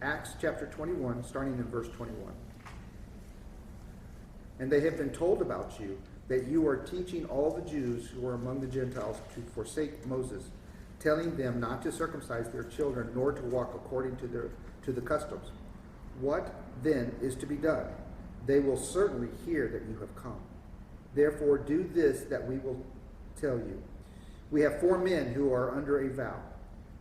Acts chapter 21, starting in verse 21. And they have been told about you, that you are teaching all the Jews who are among the Gentiles to forsake Moses, telling them not to circumcise their children, nor to walk according to the customs. What then is to be done? They will certainly hear that you have come. Therefore do this that we will tell you. We have 4 men who are under a vow.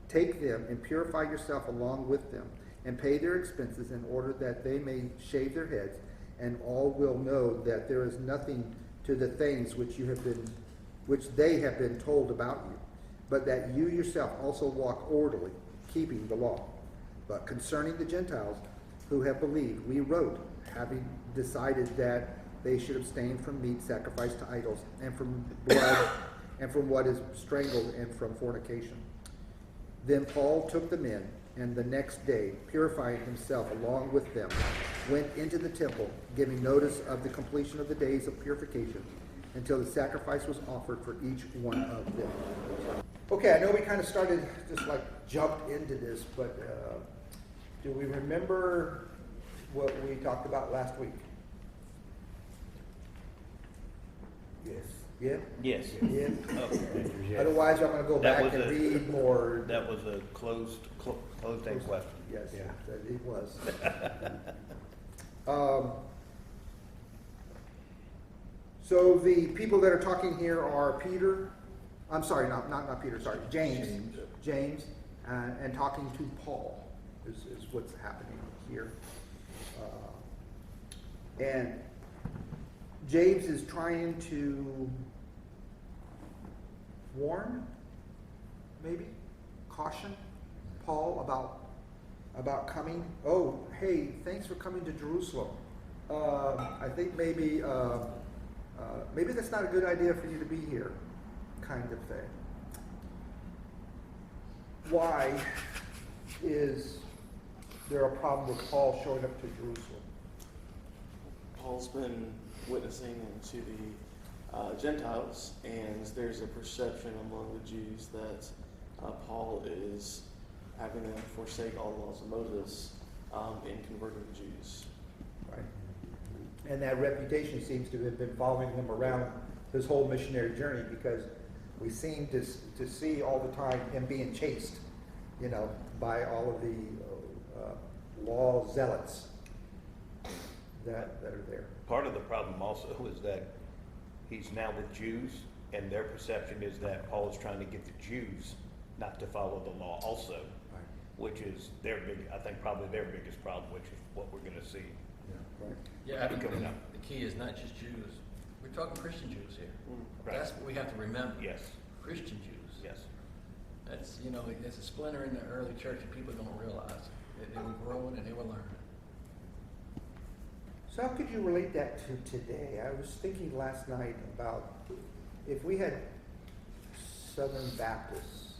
Take them and purify yourself along with them, and pay their expenses in order that they may shave their heads, and all will know that there is nothing to the things which they have been told about you, but that you yourself also walk orderly, keeping the law. But concerning the Gentiles who have believed, we wrote, having decided that they should abstain from meat sacrificed to idols, and from blood, and from what is strangled, and from fornication. Then Paul took them in, and the next day, purifying himself along with them, went into the temple, giving notice of the completion of the days of purification, until the sacrifice was offered for each one of them. Okay, I know we kind of started, just like jumped into this, but do we remember what we talked about last week? Yes. Yeah? Yes. Yeah? Okay. Yes. Otherwise, I'm going to go That back was and a- read more. That was a closed-end question. Yes, Yeah. it was. So the people that are talking here are Peter, I'm sorry, not Peter, sorry, James, and talking to Paul is what's happening here. And James is trying to warn, maybe, caution Paul about coming. Oh, hey, thanks for coming to Jerusalem. I think maybe that's not a good idea for you to be here, kind of thing. Why is there a problem with Paul showing up to Jerusalem? Paul's been witnessing to the Gentiles, and there's a perception among the Jews that Paul is having them forsake all the laws of Moses in converting the Jews. Right. And that reputation seems to have been following him around his whole missionary journey, because we seem to see all the time him being chased, by all of the law zealots that are there. Part of the problem also is that he's now with Jews, and their perception is that Paul is trying to get the Jews not to follow the law also, Right. which is I think probably their biggest problem, which is what we're going to see. Yeah. Right. Yeah, I think Coming up. the key is not just Jews. We're talking Christian Jews here. Right. That's what we have to remember. Yes, Christian Jews. yes. That's, it's a splinter in the early church that people don't realize. They were growing and they were learning. So how could you relate that to today? I was thinking last night about if we had Southern Baptists,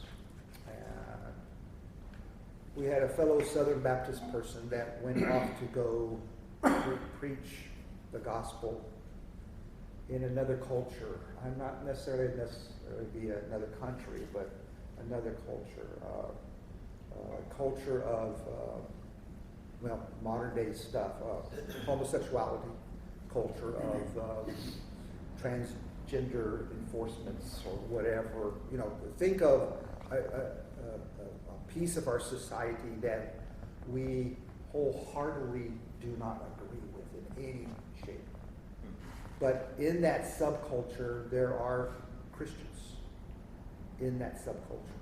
we had a fellow Southern Baptist person that went off to go preach the gospel in another culture. I'm not necessarily be another country, but another culture. Culture of modern day stuff, homosexuality, culture of transgender enforcements or whatever. Think of a piece of our society that we wholeheartedly do not agree with in any shape. But in that subculture, there are Christians in that subculture.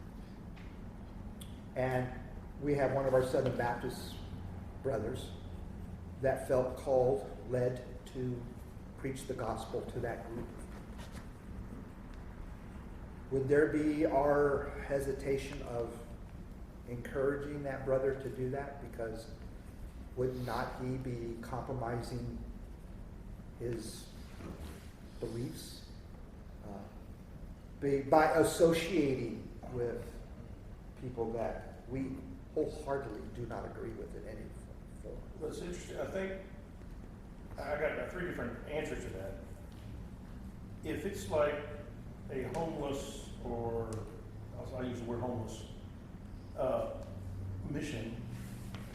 And we have one of our Southern Baptist brothers that felt called, led to preach the gospel to that group. Would there be our hesitation of encouraging that brother to do that? Because would not he be compromising his beliefs by associating with people that we wholeheartedly do not agree with in any form? Well, it's interesting. I think I got 3 different answers to that. If it's like a homeless, or I'll use the word homeless, mission,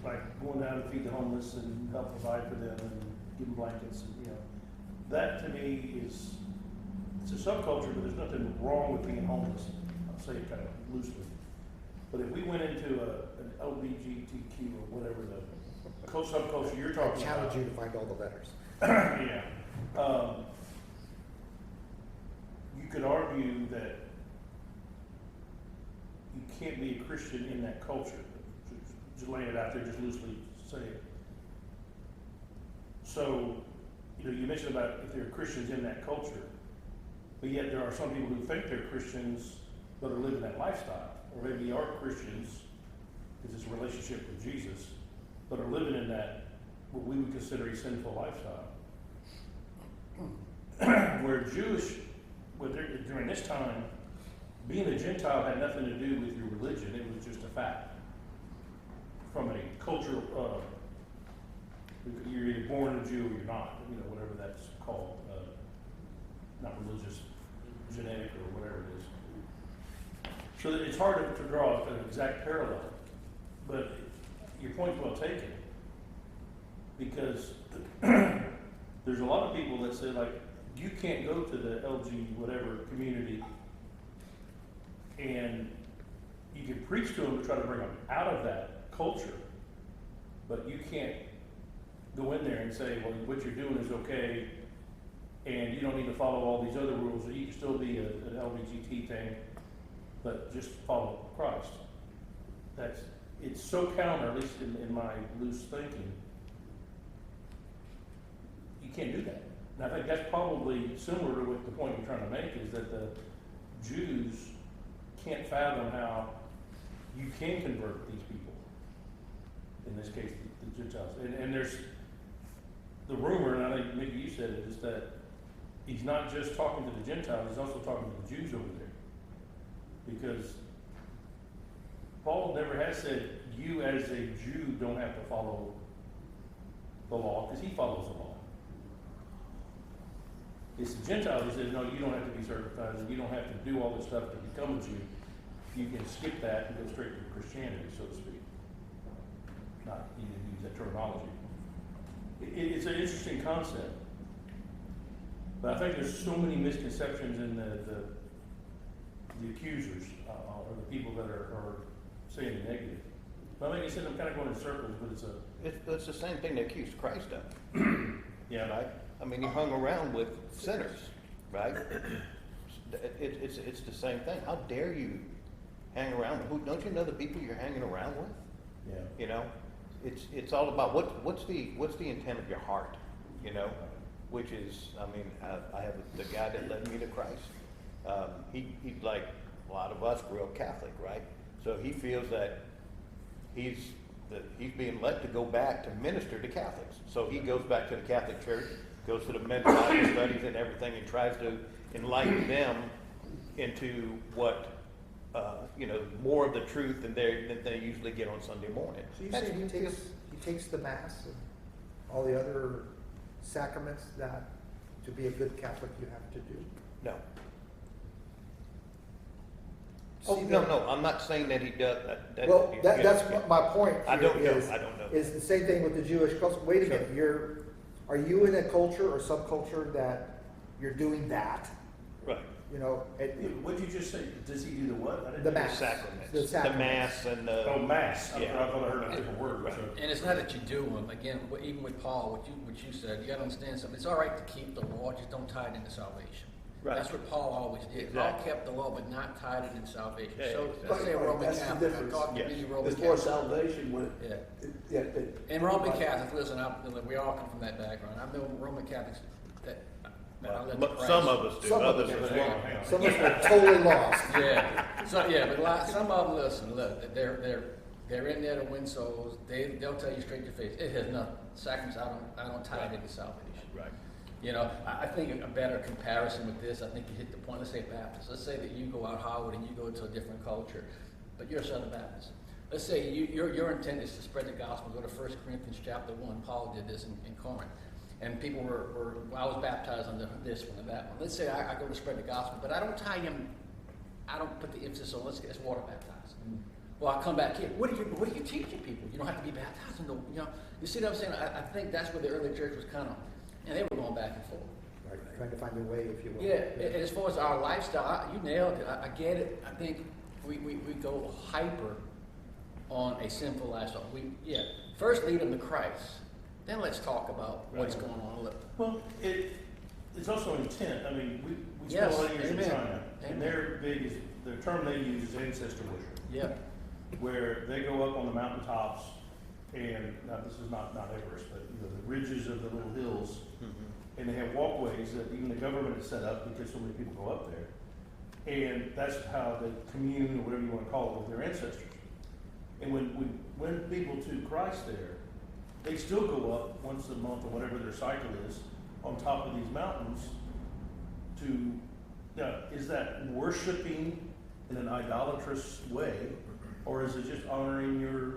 like going down to feed the homeless and help provide for them and give them blankets and, you know, that to me is, it's a subculture, but there's nothing wrong with being homeless. I'll say it kind of loosely. But if we went into an LGBTQ or whatever the subculture you're I talking about. challenge you to find all the letters. Yeah. You could argue that you can't be a Christian in that culture. Just laying it out there, just loosely say it. So, you know, you mentioned about if there are Christians in that culture, but yet there are some people who think they're Christians but are living that lifestyle, or maybe are Christians because it's a relationship with Jesus, but are living in that what we would consider a sinful lifestyle. Where during this time, being a Gentile had nothing to do with your religion, it was just a fact. From a cultural, you're either born a Jew or you're not, you know, whatever that's called, not religious, genetic or whatever it is. So that it's hard to draw an exact parallel, but your point's well taken, because there's a lot of people that say, like, you can't go to the LG whatever community and you can preach to them to try to bring them out of that culture, but you can't go in there and say, well, what you're doing is okay and you don't need to follow all these other rules, or you can still be an LGBT thing, but just follow Christ. It's so counter, at least in my loose thinking, you can't do that. And I think that's probably similar to what the point you're trying to make, is that the Jews can't fathom how you can convert these people. In this case, the Gentiles. And there's the rumor, and I think maybe you said it, is that he's not just talking to the Gentiles, he's also talking to the Jews over there. Because Paul never has said, you as a Jew don't have to follow the law, because he follows the law. It's the Gentiles who says, no, you don't have to be circumcised, and you don't have to do all this stuff to become a Jew. You can skip that and go straight to Christianity, so to speak. Not even use that terminology. It's an interesting concept. But I think there's so many misconceptions in the accusers, or the people that are saying the negative. But like I said, I'm kind of going in circles, but It's the same thing they accused Christ of. yeah. Right? I mean, he hung around with sinners, right? It's the same thing. How dare you hang around with, don't you know the people you're hanging around with? Yeah. You know, it's all about what's the intent of your heart, you know, which is, I mean, I have the guy that led me to Christ. He's like a lot of us grew up Catholic, right? So he feels that he's being led to go back to minister to Catholics. So he goes back to the Catholic Church, goes to the men's Bible studies and everything, and tries to enlighten them into what, more of the truth than they usually get on Sunday morning. So you say he takes the Mass and all the other sacraments that to be a good Catholic you have to do? No. See, No, I'm not saying that he does. That's my point. I don't know. Is, I don't know. Is the same thing with the Jewish culture. Wait a minute, are you in a culture or subculture that you're doing that? Right. You know, What did you just say? Does he do the what? I didn't The hear. Mass. Sacraments. The sacraments. Mass and the. Oh, Mass. Yeah. I thought I heard a different word. Right. So. And it's not that you do them. Again, even with Paul, what you said, you got to understand something. It's all right to keep the law, just don't tie it into salvation. Right. That's what Paul always did. Exactly. Paul kept the law, but not tied it in salvation. Yeah, So exactly. let's say a Roman That's the Catholic. I difference. talked to Yes. many Roman Before Catholics. salvation, when Yeah. And Roman everybody- Catholics, listen, we all come from that background. I know Roman Catholics that I led to But Christ. some of us do. Some of Others us are do. not. some of us are totally lost. Yeah, some of them listen. Look, they're in there to win souls. They'll tell you straight to face. It has nothing. Sacraments, I don't tie it into salvation. Right. You know, I think a better comparison with this, I think you hit the point. Let's say Baptist. Let's say that you go out Howard and you go to a different culture, but you're a Southern Baptist. Let's say your intent is to spread the gospel. Go to 1 Corinthians chapter 1. Paul did this in Corinth. And people were I was baptized under this one and that one. Let's say I go to spread the gospel, but I don't tie him, I don't put the emphasis on, let's get water baptized. Well, I come back here. What are you teaching people? You don't have to be baptized in the, you see what I'm saying? I think that's where the early church was kind of, and they were going back and forth. Right, trying to find their way, if you will. Yeah, and as far as our lifestyle, you nailed it. I get it. I think we go hyper on a sinful lifestyle. First lead them to Christ. Then let's talk about what's going on. Well, it's also intent. I mean, we spent Yes, a lot of years in amen. China, and Amen. their biggest, the term they use is ancestor worship, Yeah. where they go up on the mountaintops, and now this is not Everest, but the ridges of the little hills, and they have walkways that even the government has set up because so many people go up there, and that's how they commune, or whatever you want to call it, with their ancestors. And when we win people to Christ there, they still go up once a month or whatever their cycle is on top of these mountains to, is that worshiping in an idolatrous way, or is it just honoring your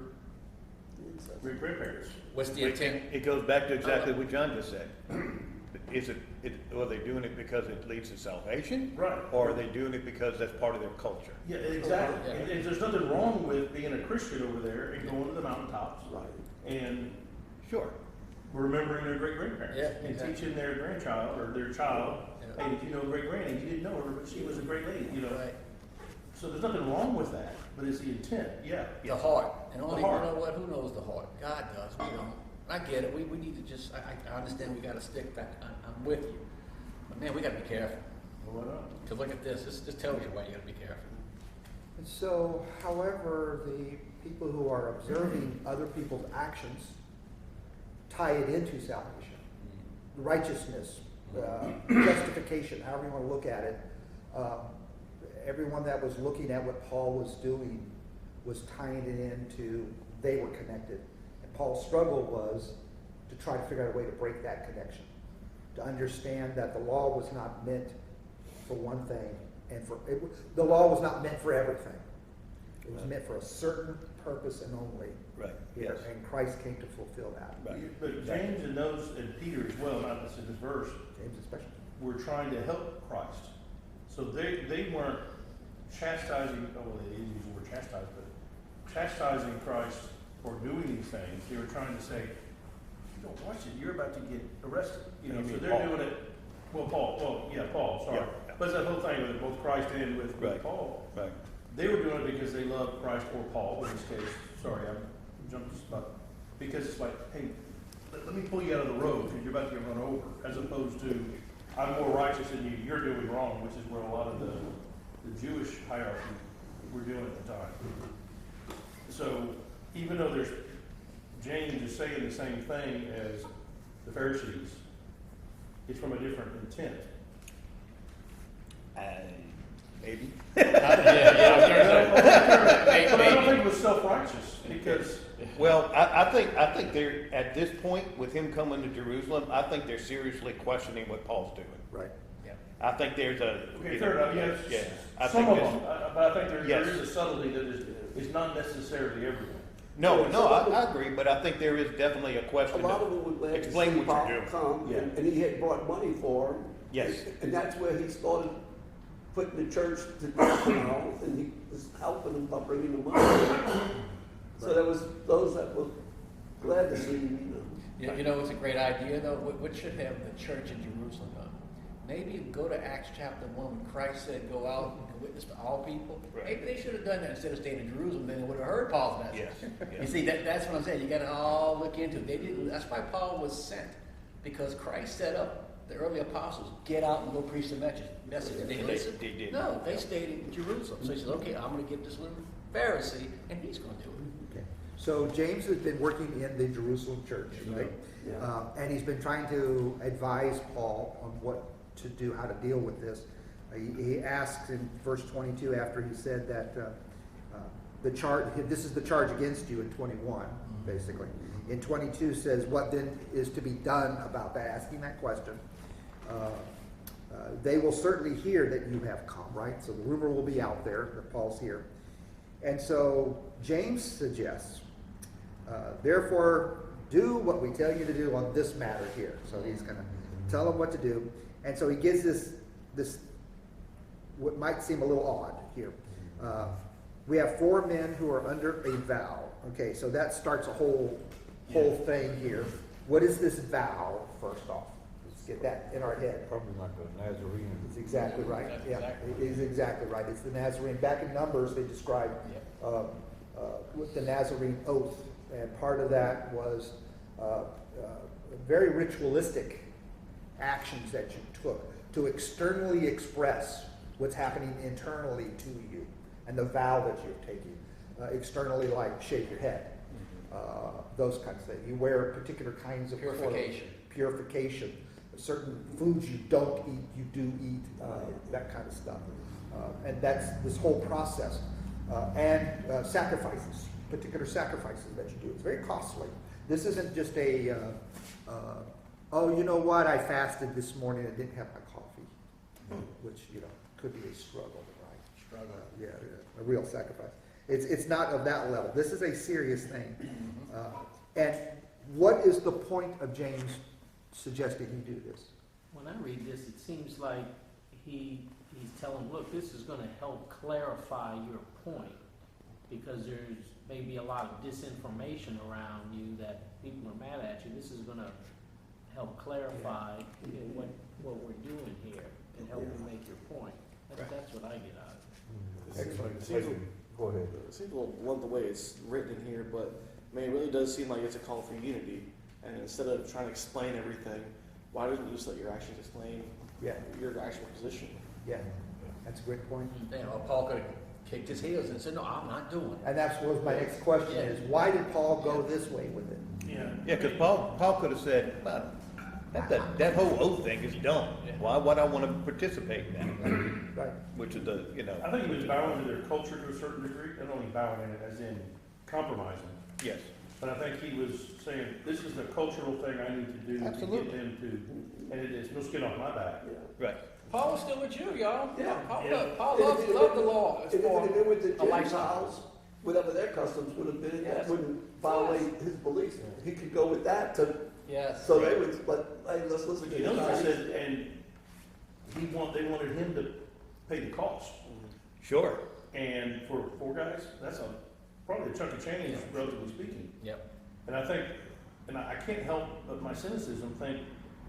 great grandparents? What's the intent? It goes back to exactly what John just said. Are they doing it because it leads to salvation? Right. Or are they doing it because that's part of their culture? Yeah, exactly. Yeah. And there's nothing wrong with being a Christian over there and going to the mountaintops and Sure. remembering their great grandparents Yeah, and exactly. teaching their grandchild or their child, Yeah. hey, did you know great granny? You didn't know her, but she was a great lady, Right. So there's nothing wrong with that, but it's the intent, yeah. The heart. And only, heart. you know what? Who knows the heart? God does. We don't. I get it. We need to just, I understand we got to stick back. I'm with you. But man, we got to be careful. Well, why not? Because look at this. This tells you why you got to be careful. And so, however, the people who are observing other people's actions tie it into salvation, righteousness, justification, however you want to look at it. Everyone that was looking at what Paul was doing was tying it into, they were connected. And Paul's struggle was to try to figure out a way to break that connection, to understand that the law was not meant for one thing, and the law was not meant for everything. It was meant for a certain purpose and only. Right. Here, Yes. and Christ came to fulfill that. Right. But James and those, and Peter as well, not this in this verse, James especially. were trying to help Christ. So they weren't chastising, they didn't use the word chastise, but chastising Christ for doing these things. They were trying to say, you don't watch it, you're about to get arrested. You So mean they're Paul. doing it, Paul, sorry. Yeah, yeah. But it's that whole thing with both Christ and with Right. Paul. Right. They were doing it because they loved Christ or Paul in this case. Sorry, I'm jumping the spot. Because it's like, hey, let me pull you out of the road because you're about to get run over, as opposed to, I'm more righteous than you, you're doing wrong, which is where a lot of the Jewish hierarchy were doing at the time. So even though James is saying the same thing as the Pharisees, it's from a different intent. Maybe. But I don't think it was self-righteous because Well, I think they're, at this point, with him coming to Jerusalem, I think they're seriously questioning what Paul's doing. Right. Yeah. I think there's a. okay, fair enough, yes. Yeah. I Some think of this- them, but I think there Yes. is a subtlety that is not necessarily everyone. No, Yeah, no, some I, of I agree, but I think there is definitely a A question. lot of- of them were glad to Explain see what Paul you're doing. come, Yeah. and he had brought money for him. Yes. And that's where he started putting the church to death and all, and he was helping them by bringing the money. So there was those that were glad to see him, You know, it's a great idea, though. What should have the church in Jerusalem done? Maybe go to Acts chapter 1 when Christ said, go out and witness to all people. Right. Maybe they should have done that instead of staying in Jerusalem. Then they would have heard Paul's message. Yes, You yes. see, that's what I'm saying. You got to all look into it. They didn't. That's why Paul was sent, because Christ set up the early apostles, get out and go preach the message. Did they They- listen? they did. No, they stayed in Jerusalem. So he said, okay, I'm going to get this little Pharisee, and he's going to do it. Okay. So James has been working in the Jerusalem church, right? Yeah. And he's been trying to advise Paul on what to do, how to deal with this. He asks in verse 22 after he said that this is the charge against you in 21, basically. In 22 says, what then is to be done about that? Asking that question. They will certainly hear that you have come, right? So the rumor will be out there that Paul's here. And so James suggests, therefore, do what we tell you to do on this matter here. So he's going to tell them what to do. And so he gives this what might seem a little odd here. We have 4 men who are under a vow. Okay, so that starts a whole thing here. What is this vow, first off? Let's get that in our head. Probably like a Nazarene. It's exactly right. That's Yeah, exactly it is exactly right. It's the Nazarene. Back in Numbers, they described with the Nazarene oath, and part of that was very ritualistic actions that you took to externally express what's happening internally to you, and the vow that you're taking. Externally, like shave your head, those kinds of things. You wear particular kinds of Purification. clothes. Purification. Certain foods you don't eat, you do eat, that kind of stuff. And that's this whole process. And sacrifices, particular sacrifices that you do. It's very costly. This isn't just a, oh, you know what, I fasted this morning and didn't have my coffee, which, could be a struggle, right? Struggle. Yeah, a real sacrifice. It's not of that level. This is a serious thing. And what is the point of James suggesting you do this? When I read this, it seems like he's telling, look, this is going to help clarify your point, because there's maybe a lot of disinformation around you that people are mad at you. This is going to help clarify what we're doing here and help you make your point. That's what I get out of it. Excellent. Go ahead. It seems a little blunt the way it's written in here, but it really does seem like it's a call for unity. And instead of trying to explain everything, why don't you just let your actions explain Yeah, your actual position? yeah. That's a great point. Paul could have kicked his heels and said, no, I'm not doing it. And that was my next question is, why did Paul go this way with it? Yeah. Yeah, because Paul could have said, well, that whole oath thing is dumb. Why would I want to participate in that? Right. Which is I think he was bowing to their culture to a certain degree, not only bowing in it as in compromising. yes. But I think he was saying, this is the cultural thing I need to do to Absolutely. get them to, and it is no skin off my back. Right. Paul was still with you, y'all. Yeah. Paul loved the law. If it had been with the a lifestyle. Gentiles, whatever their customs would have been, Yes. that wouldn't violate his beliefs. He could go with that to, Yes. so they would, but, hey, let's listen to He the knows, I guys. said, and they wanted him to pay the cost. Sure. And for 4 guys, that's probably a chunk of change, relatively speaking. Yep. And I think, and I can't help but my cynicism think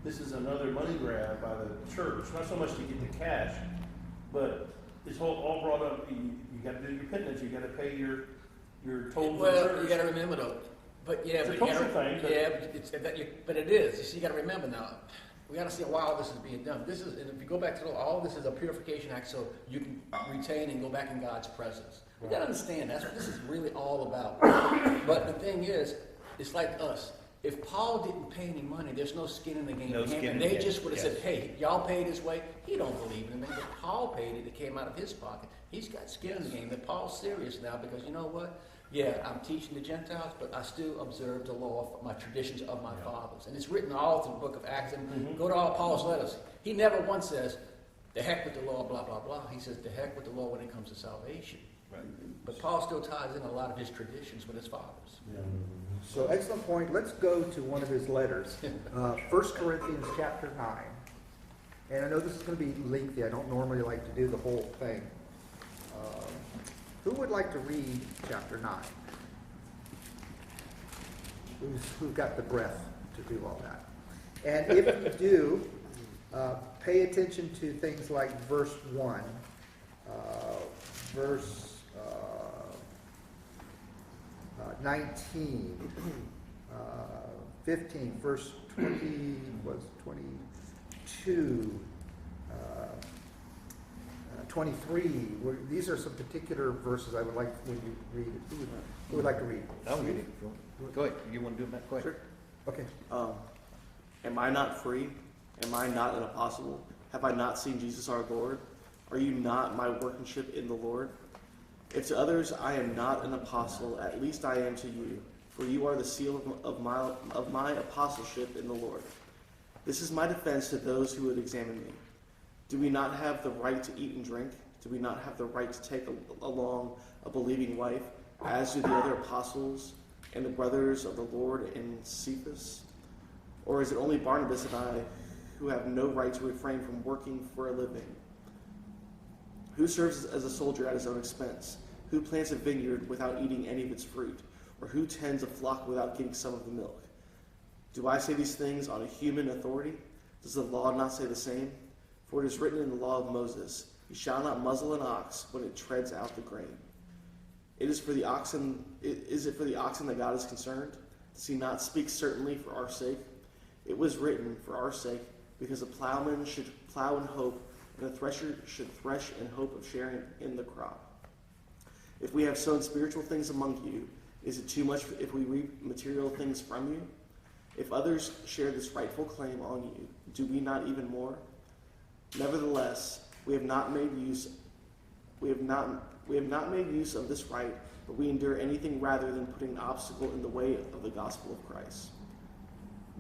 this is another money grab by the church, not so much to get the cash, but it's all brought up, you got to do your penance, you got to pay your tolls. Well, you got to remember though. But yeah, It's a but you culture gotta, thing, but- yeah, but it is. You see, you got to remember now. We got to see why all this is being done. This is, and if you go back to all this is a purification act, so you can retain and go back in God's presence. We got to understand that's what this is really all about. But the thing is, it's like us. If Paul didn't pay any money, there's no skin in the game. No for him, skin in and the they game, just would have yes. said, "Hey, y'all paid his way." He don't believe in it, but Paul paid it. It came out of his pocket. He's got skin in the game. That Paul's serious now because you know what? Yeah, I'm teaching the Gentiles, but I still observe the law of my traditions of my fathers. And it's written all through the book of Acts. And go to all Paul's letters. He never once says, the heck with the law, blah, blah, blah. He says, the heck with the law when it comes to salvation. Right. But Paul still ties in a lot of his traditions with his fathers. Yeah. So excellent point. Let's go to one of his letters. 1 Corinthians chapter 9. And I know this is going to be lengthy. I don't normally like to do the whole thing. Who would like to read chapter 9? Who's got the breath to do all that? And if you do, pay attention to things like verse 1, verse 19, 15, verse 20, was 22, 23. These are some particular verses I would like when you read it. Who would like to read? I'll read it. Go ahead. You want to do it, Matt? Go ahead. Sure. Okay. Am I not free? Am I not an apostle? Have I not seen Jesus our Lord? Are you not my workmanship in the Lord? If to others I am not an apostle, at least I am to you, for you are the seal of my apostleship in the Lord. This is my defense to those who would examine me. Do we not have the right to eat and drink? Do we not have the right to take along a believing wife, as do the other apostles and the brothers of the Lord in Cephas? Or is it only Barnabas and I who have no right to refrain from working for a living? Who serves as a soldier at his own expense? Who plants a vineyard without eating any of its fruit? Or who tends a flock without getting some of the milk? Do I say these things on a human authority? Does the law not say the same? For it is written in the law of Moses, you shall not muzzle an ox when it treads out the grain. Is it for the oxen that God is concerned? Does he not speak certainly for our sake? It was written for our sake, because a plowman should plow in hope, and a thresher should thresh in hope of sharing in the crop. If we have sown spiritual things among you, is it too much if we reap material things from you? If others share this rightful claim on you, do we not even more? Nevertheless, we have not made use of this right, but we endure anything rather than putting an obstacle in the way of the gospel of Christ.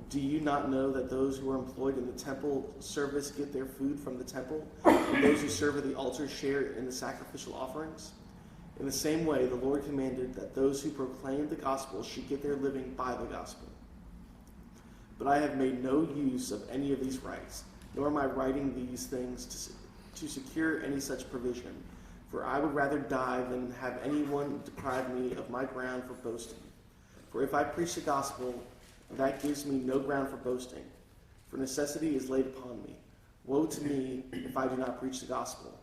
Do you not know that those who are employed in the temple service get their food from the temple, and those who serve at the altar share in the sacrificial offerings? In the same way, the Lord commanded that those who proclaim the gospel should get their living by the gospel. But I have made no use of any of these rights, nor am I writing these things to secure any such provision, for I would rather die than have anyone deprive me of my ground for boasting. For if I preach the gospel, that gives me no ground for boasting, for necessity is laid upon me. Woe to me if I do not preach the gospel.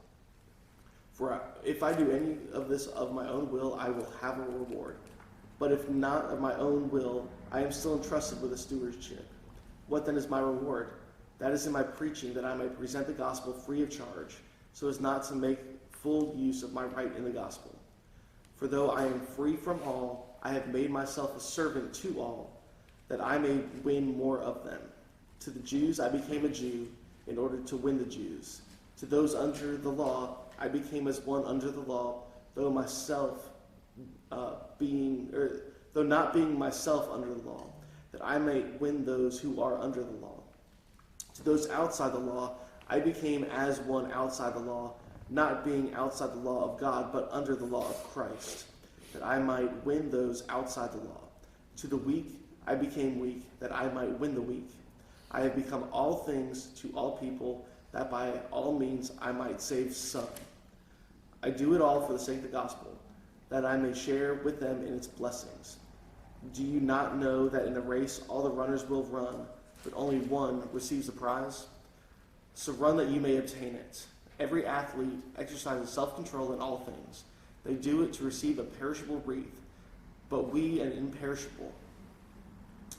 For if I do any of this of my own will, I will have a reward. But if not of my own will, I am still entrusted with a stewardship. What then is my reward? That is in my preaching, that I may present the gospel free of charge, so as not to make full use of my right in the gospel. For though I am free from all, I have made myself a servant to all, that I may win more of them. To the Jews I became a Jew, in order to win the Jews. To those under the law I became as one under the law, though not being myself under the law, that I may win those who are under the law. To those outside the law I became as one outside the law, not being outside the law of God, but under the law of Christ, that I might win those outside the law. To the weak I became weak, that I might win the weak. I have become all things to all people, that by all means I might save some. I do it all for the sake of the gospel, that I may share with them in its blessings. Do you not know that in a race all the runners will run, but only one receives the prize? So run that you may obtain it. Every athlete exercises self-control in all things. They do it to receive a perishable wreath, but we an imperishable.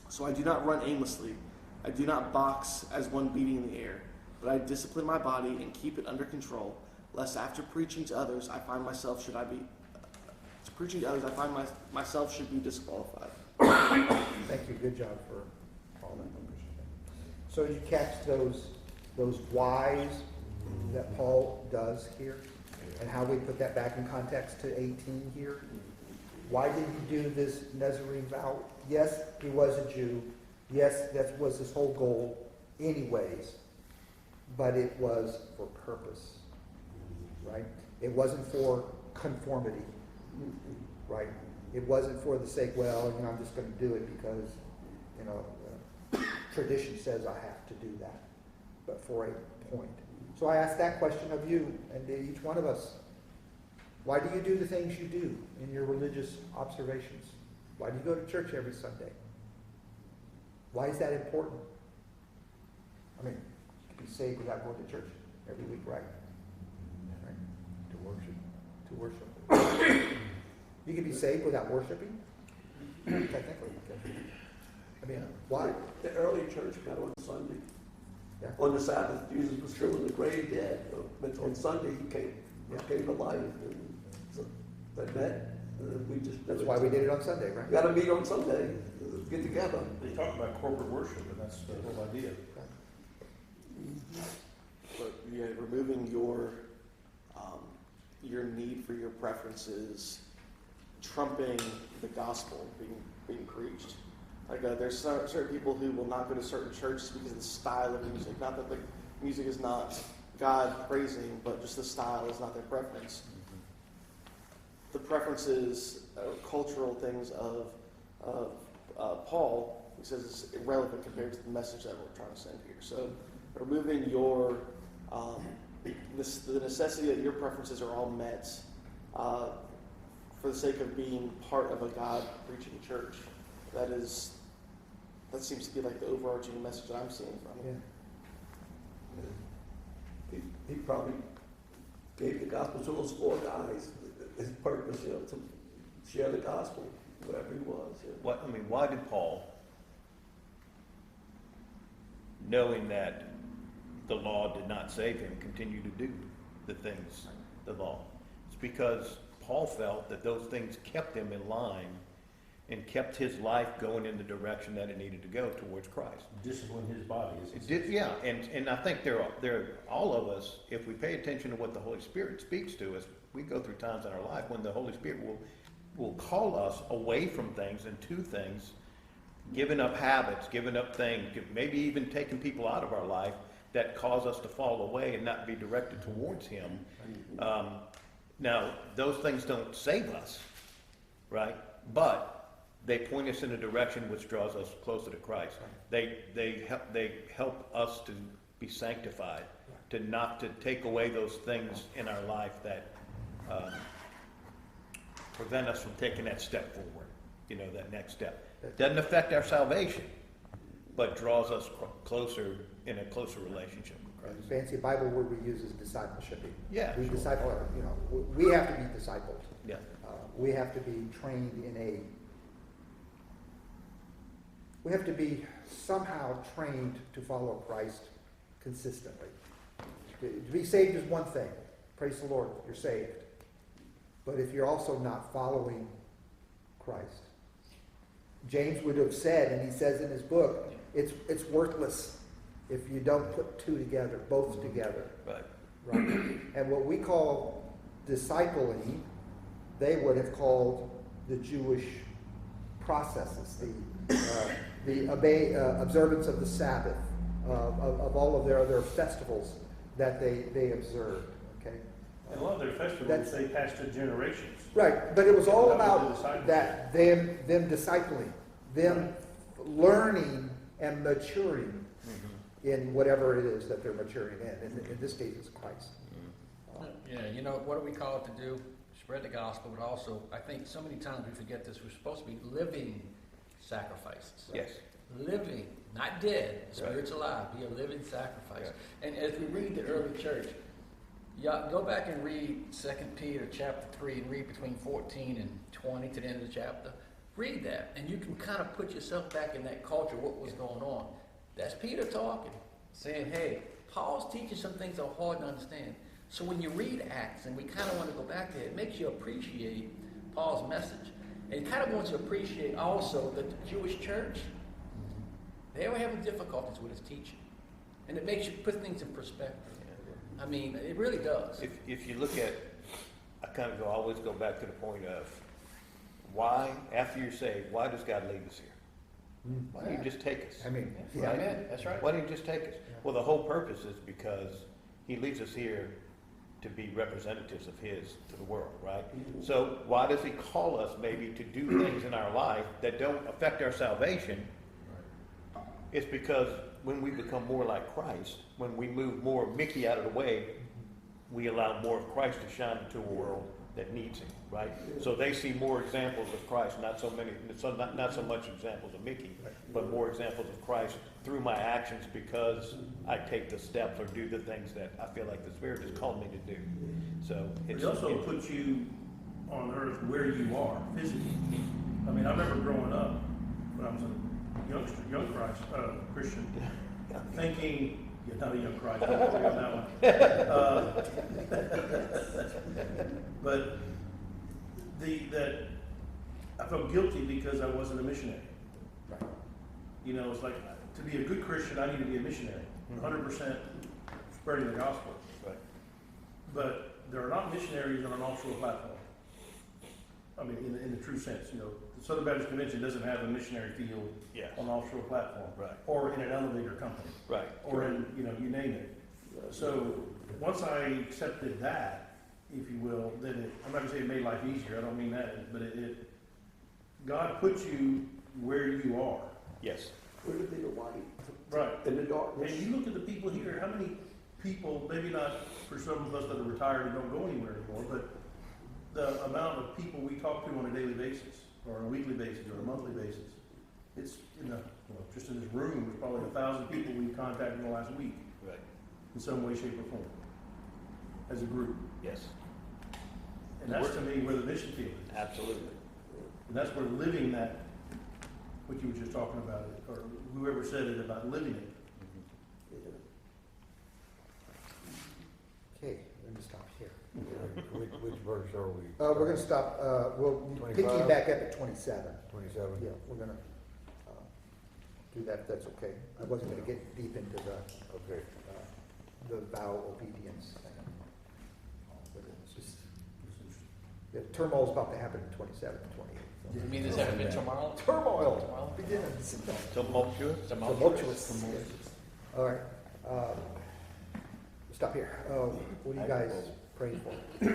So I do not run aimlessly. I do not box as one beating in the air, but I discipline my body and keep it under control, lest after preaching to others I find myself should be disqualified. Thank you. Good job for all that. So did you catch those whys that Paul does here, and how we put that back in context to 18 here? Why did he do this Nazarene vow? Yes, he was a Jew. Yes, that was his whole goal anyways. But it was for purpose, right? It wasn't for conformity, right? It wasn't for the sake, well, I'm just going to do it because, tradition says I have to do that, but for a point. So I ask that question of you and to each one of us. Why do you do the things you do in your religious observations? Why do you go to church every Sunday? Why is that important? I mean, you can be saved without going to church every week, right? To worship. You can be saved without worshiping? Technically. I mean, why? The early church met on Sunday. Yeah. On the Sabbath, Jesus was still in the grave dead, but on Sunday he came to life, and so they met. We just That's why we did it on Sunday, right? We got to meet on Sunday, get together. They talk about corporate worship, and that's the whole idea. But removing your need for your preferences, trumping the gospel being preached. Like there's certain people who will not go to certain churches because of the style of music. Not that the music is not God praising, but just the style is not their preference. The preferences, cultural things of Paul, he says it's irrelevant compared to the message that we're trying to send here. So removing your the necessity that your preferences are all met for the sake of being part of a God-preaching church. That seems to be like the overarching message I'm seeing from it. He probably gave the gospel to those 4 guys. His purpose, to share the gospel, whatever he was. Why did Paul, knowing that the law did not save him, continue to do the things, the law? It's because Paul felt that those things kept him in line and kept his life going in the direction that it needed to go towards Christ. Discipline his body. It did, yeah, and I think all of us, if we pay attention to what the Holy Spirit speaks to us, we go through times in our life when the Holy Spirit will call us away from things and to things, giving up habits, giving up things, maybe even taking people out of our life that cause us to fall away and not be directed towards Him. Now, those things don't save us, right? But they point us in a direction which draws us closer to Christ. They help us to be sanctified, to not to take away those things in our life that prevent us from taking that step forward. That next step. Doesn't affect our salvation, but draws us closer in a closer relationship with Christ. The fancy Bible word we use is discipleship. Yeah, We sure. disciple, we have to be discipled. Yeah. We have to be trained we have to be somehow trained to follow Christ consistently. To be saved is one thing. Praise the Lord, you're saved. But if you're also not following Christ, James would have said, and he says in his book, it's worthless if you don't put both together. Right. Right. And what we call discipling, they would have called the Jewish processes, the observance of the Sabbath, of all of their festivals that they observed. Okay. And a lot of their festivals, they passed to generations. Right, but it was all That was about the discipleship. that them discipling, them learning and maturing in whatever it is that they're maturing in. In this case, it's Christ. Yeah, what are we called to do? Spread the gospel, but also, I think so many times we forget this, we're supposed to be living sacrifices. Yes. Living, not dead. The Right. Spirit's alive. Be a living sacrifice. And as we read the early church, go back and read 2 Peter chapter 3 and read between 14 and 20 to the end of the chapter. Read that, and you can kind of put yourself back in that culture, what was going on. That's Peter talking, saying, hey, Paul's teaching some things that are hard to understand. So when you read Acts, and we kind of want to go back there, it makes you appreciate Paul's message. And it kind of wants to appreciate also that the Jewish church, they were having difficulties with his teaching. And it makes you put things in perspective. I mean, it really does. If you look at, I always go back to the point of why, after you're saved, why does God leave us here? Why don't you just take us? I mean, Right, man, that's right. Why don't you just take us? Well, the whole purpose is because He leaves us here to be representatives of His to the world, right? So why does He call us maybe to do things in our life that don't affect our salvation? It's because when we become more like Christ, when we move more of Mickey out of the way, we allow more of Christ to shine into a world that needs Him, right? So they see more examples of Christ, not so much examples of Mickey, but more examples of Christ through my actions because I take the steps or do the things that I feel like the Spirit has called me to do. So It also puts you on earth where you are physically. I mean, I remember growing up when I was a young Christian, thinking, you're not a young Christ, I don't think on that one. But that I felt guilty because I wasn't a missionary. It's like, to be a good Christian, I need to be a missionary, 100% spreading the gospel. Right. But there are not missionaries on an offshore platform. I mean, in the true sense, the Southern Baptist Convention doesn't have a missionary field on an offshore platform, Right. or in an elevator company, Right. or in, you name it. So once I accepted that, if you will, then I'm not gonna say it made life easier. I don't mean that, but God puts you where you are. Yes. Where did the light? Right. In the darkness. And you look at the people here, how many people, maybe not for some of us that are retired and don't go anywhere anymore, but the amount of people we talk to on a daily basis, or on a weekly basis, or a monthly basis. It's, just in this room, there's probably 1,000 people we've contacted in the last week, Right. in some way, shape, or form, as a group. Yes, And that's to me where the mission field is. absolutely. And that's where living that, what you were just talking about, or whoever said it about living it. Okay, we're gonna stop here. Which verse are we? We're gonna stop, we'll pick you 25? back up at 27. 27? Yeah, we're gonna do that, if that's okay. I wasn't gonna get deep into Okay. the vow obedience thing. But it's just, the turmoil's about to happen in 27 and 28. so. You mean this ever been tomorrow? Turmoil, Tomorrow? beginnings. Tumultuous? Tumultuous. Yes. All right, stop here. What are you guys praying for?